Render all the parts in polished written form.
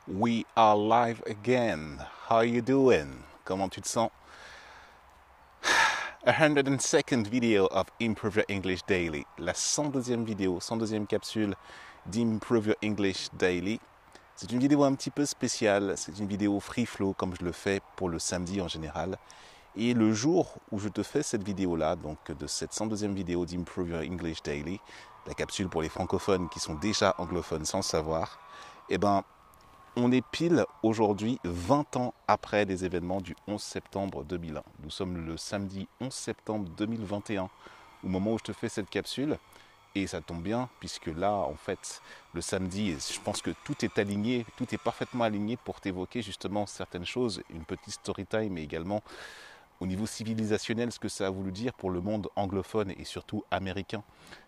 We are live again. How you doing? Comment tu te sens? 102nd video of Improve Your English Daily. La 102e vidéo, 102e capsule d'Improve Your English Daily. C'est une vidéo un petit peu spéciale. C'est une vidéo free flow comme je le fais pour le samedi en général. Et le jour où je te fais cette vidéo-là, donc de cette 102e vidéo d'Improve Your English Daily, la capsule pour les francophones qui sont déjà anglophones sans le savoir, eh ben, on est pile aujourd'hui 20 ans après les événements du 11 septembre 2001. Nous sommes le samedi 11 septembre 2021 au moment où je te fais cette capsule. Et ça tombe bien puisque là, en fait, le samedi, je pense que tout est aligné, tout est parfaitement aligné pour t'évoquer justement certaines choses, une petite story time et également au niveau civilisationnel, ce que ça a voulu dire pour le monde anglophone et surtout américain,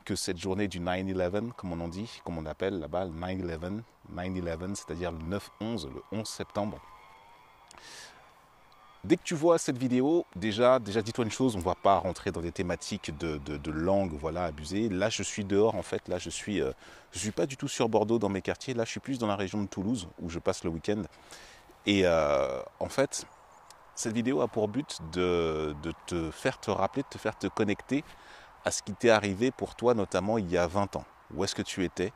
que cette journée du 9-11, comme on en dit, comme on appelle là-bas, le 9-11, c'est-à-dire le 9-11, le 11 septembre. Dès que tu vois cette vidéo, déjà dis-toi une chose, on ne va pas rentrer dans des thématiques de langue, voilà, abusées. Là, je suis dehors, en fait, là, je suis pas du tout sur Bordeaux dans mes quartiers, là, je suis plus dans la région de Toulouse, où je passe le week-end. Et en fait, cette vidéo a pour but de te faire te rappeler, de te faire te connecter à ce qui t'est arrivé pour toi, notamment il y a 20 ans. Où est-ce que tu étais?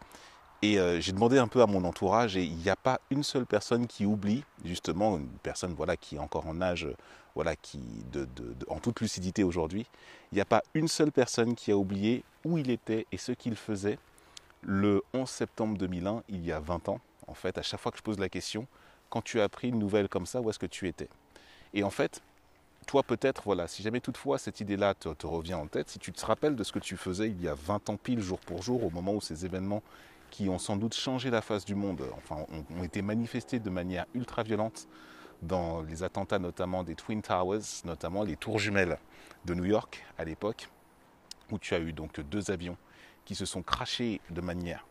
Et j'ai demandé un peu à mon entourage et il n'y a pas une seule personne qui oublie, justement, une personne voilà, qui est encore en âge, voilà, qui en toute lucidité aujourd'hui, il n'y a pas une seule personne qui a oublié où il était et ce qu'il faisait le 11 septembre 2001, il y a 20 ans. En fait, à chaque fois que je pose la question, quand tu as appris une nouvelle comme ça, où est-ce que tu étais? Et en fait, toi peut-être, voilà, si jamais toutefois cette idée-là te revient en tête, si tu te rappelles de ce que tu faisais il y a 20 ans pile, jour pour jour, au moment où ces événements qui ont sans doute changé la face du monde, enfin, ont été manifestés de manière ultra violente dans les attentats notamment des Twin Towers, notamment les tours jumelles de New York à l'époque, où tu as eu donc deux avions qui se sont crashés de manière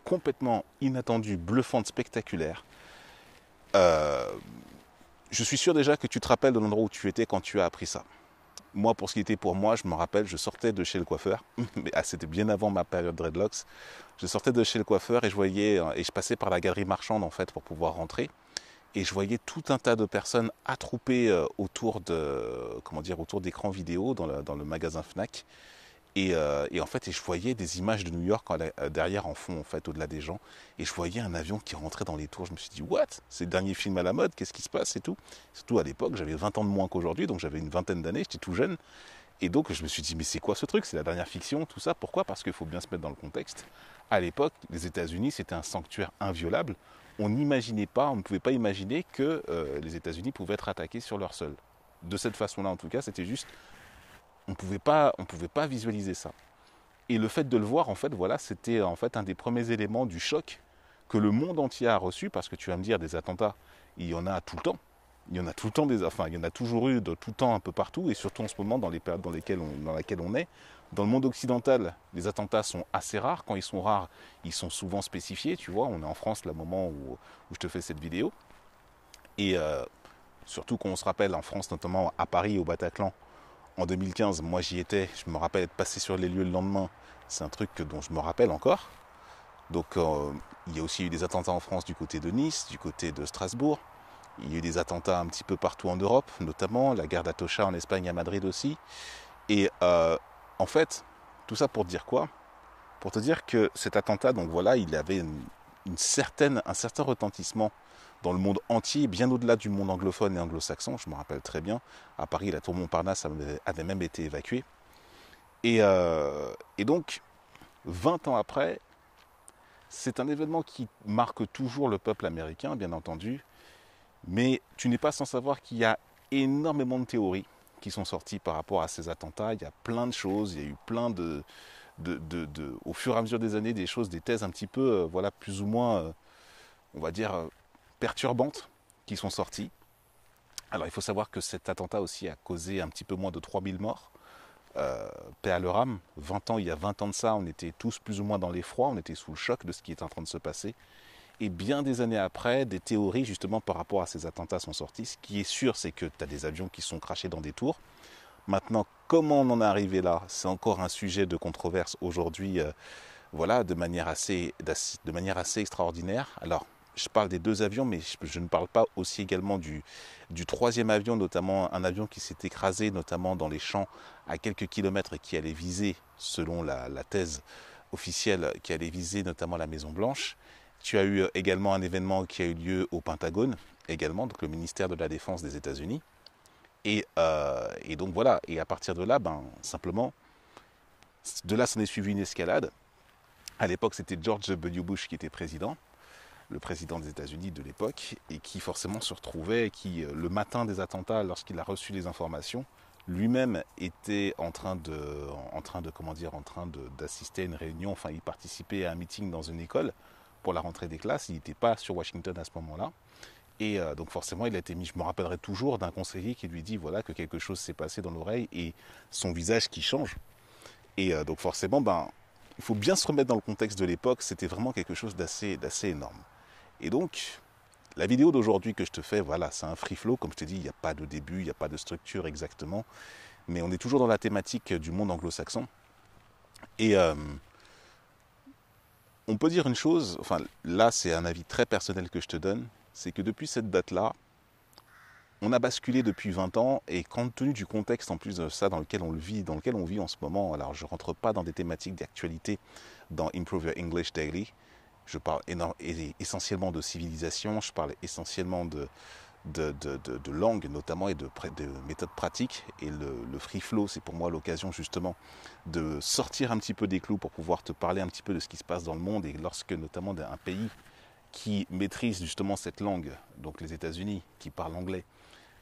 complètement inattendue, bluffante, spectaculaire. Je suis sûr déjà que tu te rappelles de l'endroit où tu étais quand tu as appris ça. Moi, pour ce qui était pour moi, je me rappelle, je sortais de chez le coiffeur, mais c'était bien avant ma période dreadlocks. Je sortais de chez le coiffeur et je passais par la galerie marchande en fait pour pouvoir rentrer. Et je voyais tout un tas de personnes attroupées autour d'écrans vidéo dans le magasin Fnac. Et en fait, je voyais des images de New York derrière en fond, en fait, au-delà des gens. Et je voyais un avion qui rentrait dans les tours. Je me suis dit, what? C'est le dernier film à la mode, qu'est-ce qui se passe et tout? Surtout à l'époque, j'avais 20 ans de moins qu'aujourd'hui, donc j'avais une vingtaine d'années, j'étais tout jeune. Et donc, je me suis dit, mais c'est quoi ce truc? C'est la dernière fiction, tout ça. Pourquoi? Parce qu'il faut bien se mettre dans le contexte. À l'époque, les États-Unis, c'était un sanctuaire inviolable. On n'imaginait pas, on ne pouvait pas imaginer que les États-Unis pouvaient être attaqués sur leur sol. De cette façon-là, en tout cas, c'était juste on pouvait pas visualiser ça. Et le fait de le voir, en fait, voilà, c'était en fait un des premiers éléments du choc que le monde entier a reçu, parce que tu vas me dire, des attentats, il y en a tout le temps. Il y en a tout le temps, il y en a toujours eu de tout le temps un peu partout, et surtout en ce moment dans les périodes dans laquelle on est. Dans le monde occidental, les attentats sont assez rares. Quand ils sont rares, ils sont souvent spécifiés. Tu vois, on est en France, le moment où je te fais cette vidéo. Et surtout quand on se rappelle, en France, notamment à Paris, au Bataclan, en 2015, moi j'y étais, je me rappelle être passé sur les lieux le lendemain, c'est un truc dont je me rappelle encore. Donc il y a aussi eu des attentats en France du côté de Nice, du côté de Strasbourg. Il y a eu des attentats un petit peu partout en Europe, notamment la guerre d'Atocha en Espagne, à Madrid aussi. Et en fait, tout ça pour te dire quoi? Pour te dire que cet attentat, donc voilà, il avait un certain retentissement dans le monde entier, bien au-delà du monde anglophone et anglo-saxon, je me rappelle très bien. À Paris, la tour Montparnasse avait même été évacuée. Et donc, 20 ans après, c'est un événement qui marque toujours le peuple américain, bien entendu, mais tu n'es pas sans savoir qu'il y a énormément de théories qui sont sorties par rapport à ces attentats. Il y a plein de choses, il y a eu plein au fur et à mesure des années, des choses, des thèses un petit peu, voilà, plus ou moins, on va dire, perturbantes qui sont sorties. Alors il faut savoir que cet attentat aussi a causé un petit peu moins de 3000 morts. Paix à leur âme, il y a 20 ans de ça, on était tous plus ou moins dans l'effroi, on était sous le choc de ce qui est en train de se passer. Et bien des années après, des théories justement par rapport à ces attentats sont sorties. Ce qui est sûr, c'est que tu as des avions qui sont crashés dans des tours. Maintenant, comment on en est arrivé là? C'est encore un sujet de controverse aujourd'hui, voilà, de manière assez extraordinaire. Alors, je parle des 2 avions, mais je ne parle pas aussi également du 3e avion, notamment un avion qui s'est écrasé, notamment dans les champs à quelques kilomètres et qui allait viser, selon la thèse officielle, qui allait viser notamment la Maison Blanche. Tu as eu également un événement qui a eu lieu au Pentagone, également, donc le ministère de la Défense des États-Unis. Et donc voilà, et à partir de là, simplement, de là s'en est suivi une escalade. À l'époque, c'était George W. Bush qui était président, le président des États-Unis de l'époque, et qui forcément se retrouvait, qui le matin des attentats, lorsqu'il a reçu les informations, lui-même était en train d'assister à une réunion, enfin il participait à un meeting dans une école pour la rentrée des classes, il n'était pas sur Washington à ce moment-là. Et donc forcément, il a été mis, je me rappellerai toujours d'un conseiller qui lui dit voilà que quelque chose s'est passé dans l'oreille et son visage qui change. Et donc forcément, il faut bien se remettre dans le contexte de l'époque, c'était vraiment quelque chose d'assez énorme. Et donc, la vidéo d'aujourd'hui que je te fais, voilà, c'est un free flow, comme je t'ai dit, il n'y a pas de début, il n'y a pas de structure exactement, mais on est toujours dans la thématique du monde anglo-saxon. Et on peut dire une chose, enfin là c'est un avis très personnel que je te donne, c'est que depuis cette date-là, on a basculé depuis 20 ans et compte tenu du contexte en plus de ça dans lequel on vit en ce moment, alors je ne rentre pas dans des thématiques d'actualité dans Improve Your English Daily, je parle essentiellement de civilisation, je parle essentiellement de langue notamment et de méthodes pratiques. Et le free flow, c'est pour moi l'occasion justement de sortir un petit peu des clous pour pouvoir te parler un petit peu de ce qui se passe dans le monde. Et lorsque notamment un pays qui maîtrise justement cette langue, donc les États-Unis, qui parlent anglais,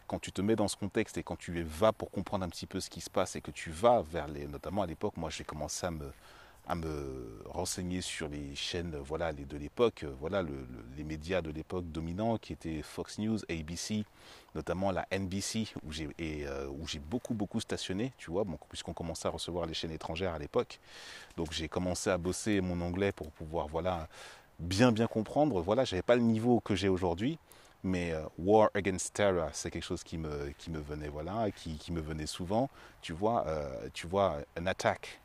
quand tu te mets dans ce contexte et quand tu vas pour comprendre un petit peu ce qui se passe et que tu vas notamment à l'époque, moi j'ai commencé à me renseigner sur les chaînes de l'époque, les médias de l'époque dominants qui étaient Fox News, ABC, notamment la NBC où j'ai beaucoup stationné, tu vois, puisqu'on commençait à recevoir les chaînes étrangères à l'époque. Donc j'ai commencé à bosser mon anglais pour pouvoir bien comprendre. Voilà, j'avais pas le niveau que j'ai aujourd'hui. Mais War Against Terror, c'est quelque chose qui me venait, qui me venait souvent. Tu vois, une attaque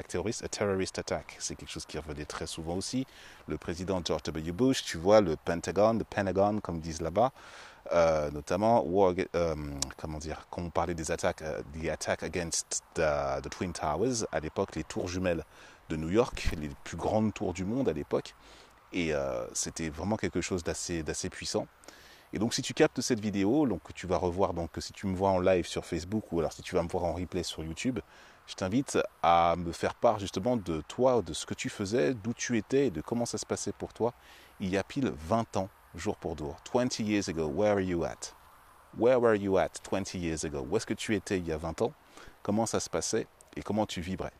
terroriste, a terrorist attack, c'est quelque chose qui revenait très souvent aussi. Le président George W. Bush, tu vois, le Pentagon, comme disent là-bas, notamment, quand on parlait des attaques, the attack against the Twin Towers, à l'époque, les tours jumelles de New York, les plus grandes tours du monde à l'époque. Et c'était vraiment quelque chose d'assez puissant. Et donc si tu captes cette vidéo, donc que tu vas revoir, donc si tu me vois en live sur Facebook ou alors si tu vas me voir en replay sur YouTube, je t'invite à me faire part justement de toi, de ce que tu faisais, d'où tu étais et de comment ça se passait pour toi il y a pile 20 ans, jour pour jour. 20 years ago, where are you at? Where were you at 20 years ago? Où est-ce que tu étais il y a 20 ans? Comment ça se passait et comment tu vibrais?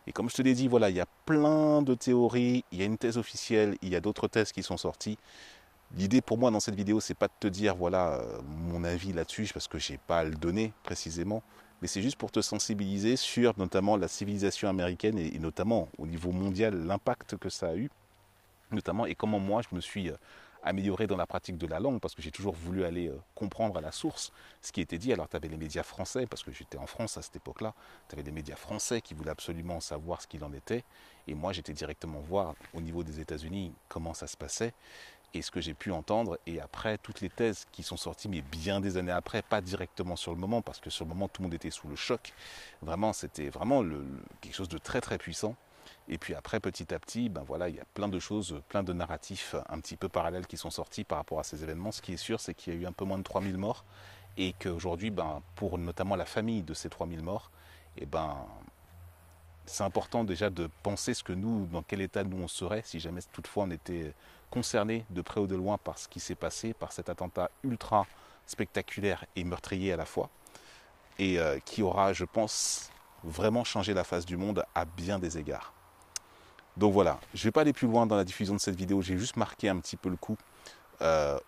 Et comme je te l'ai dit, voilà, il y a plein de théories, il y a une thèse officielle, il y a d'autres thèses qui sont sorties. L'idée pour moi dans cette vidéo, c'est pas de te dire mon avis là-dessus, parce que j'ai pas à le donner précisément, mais c'est juste pour te sensibiliser sur notamment la civilisation américaine et notamment au niveau mondial l'impact que ça a eu, notamment et comment moi je me suis amélioré dans la pratique de la langue, parce que j'ai toujours voulu aller comprendre à la source ce qui était dit. Alors tu avais les médias français, parce que j'étais en France à cette époque-là, tu avais des médias français qui voulaient absolument savoir ce qu'il en était, et moi j'étais directement voir au niveau des États-Unis comment ça se passait, et ce que j'ai pu entendre, et après toutes les thèses qui sont sorties, mais bien des années après, pas directement sur le moment, parce que sur le moment tout le monde était sous le choc, vraiment c'était vraiment quelque chose de très très puissant. Et puis après, petit à petit, il y a plein de choses, plein de narratifs un petit peu parallèles qui sont sortis par rapport à ces événements. Ce qui est sûr, c'est qu'il y a eu un peu moins de 3000 morts et qu'aujourd'hui, pour notamment la famille de ces 3000 morts, c'est important déjà de penser dans quel état nous on serait si jamais toutefois on était concerné de près ou de loin par ce qui s'est passé, par cet attentat ultra spectaculaire et meurtrier à la fois, et qui aura, je pense, vraiment changé la face du monde à bien des égards. Donc voilà, je ne vais pas aller plus loin dans la diffusion de cette vidéo, j'ai juste marqué un petit peu le coup,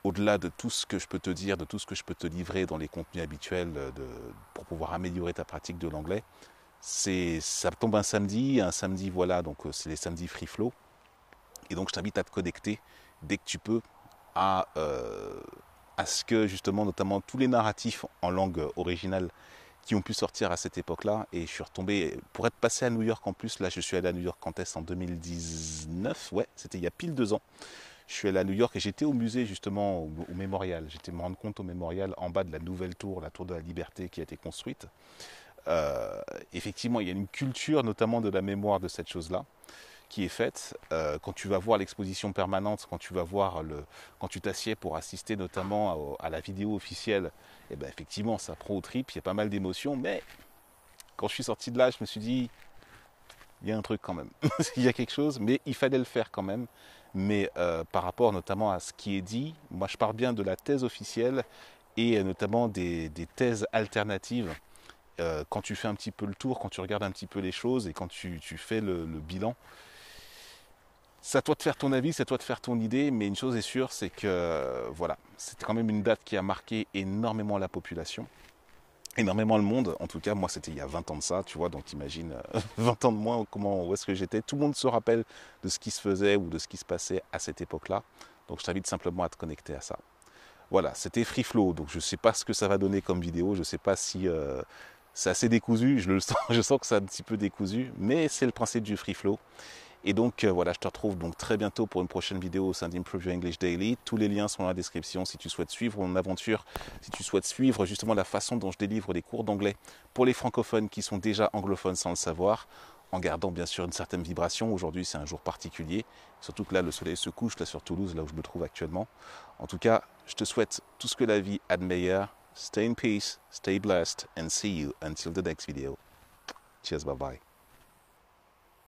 au-delà de tout ce que je peux te dire, de tout ce que je peux te livrer dans les contenus habituels pour pouvoir améliorer ta pratique de l'anglais. Ça tombe un samedi, donc c'est les samedis free flow, et donc je t'invite à te connecter dès que tu peux à ce que justement notamment tous les narratifs en langue originale qui ont pu sortir à cette époque-là, et je suis retombé, pour être passé à New York en plus, là je suis allé à New York quand est-ce, en 2019, ouais, c'était il y a pile 2 ans, Je suis allé à New York et j'étais au musée justement, au mémorial. J'étais me rendre compte au mémorial en bas de la nouvelle tour, la tour de la Liberté qui a été construite. Effectivement, il y a une culture notamment de la mémoire de cette chose-là qui est faite. Quand tu vas voir l'exposition permanente, quand tu t'assieds pour assister notamment à la vidéo officielle, et ben effectivement, ça prend au trip, il y a pas mal d'émotions, mais quand je suis sorti de là, je me suis dit, il y a un truc quand même, il y a quelque chose, mais il fallait le faire quand même. Mais par rapport notamment à ce qui est dit, moi je parle bien de la thèse officielle et notamment des thèses alternatives. Quand tu fais un petit peu le tour, quand tu regardes un petit peu les choses et quand tu fais le bilan, c'est à toi de faire ton avis, c'est à toi de faire ton idée, mais une chose est sûre, c'est que voilà, c'était quand même une date qui a marqué énormément la population, énormément le monde. En tout cas, moi, c'était il y a 20 ans de ça, tu vois, donc t'imagines 20 ans de moins, où est-ce que j'étais. Tout le monde se rappelle de ce qui se faisait ou de ce qui se passait à cette époque-là. Donc je t'invite simplement à te connecter à ça. Voilà, c'était Free Flow, donc je ne sais pas ce que ça va donner comme vidéo, je ne sais pas si c'est assez décousu, je le sens, je sens que c'est un petit peu décousu, mais c'est le principe du Free Flow. Et donc voilà, je te retrouve donc très bientôt pour une prochaine vidéo au sein d'Improve Your English Daily. Tous les liens sont dans la description si tu souhaites suivre mon aventure, si tu souhaites suivre justement la façon dont je délivre des cours d'anglais pour les francophones qui sont déjà anglophones sans le savoir, en gardant bien sûr une certaine vibration. Aujourd'hui c'est un jour particulier, surtout que là le soleil se couche, là sur Toulouse, là où je me trouve actuellement. En tout cas, je te souhaite tout ce que la vie a de meilleur. Stay in peace, stay blessed, and see you until the next video. Cheers, bye bye.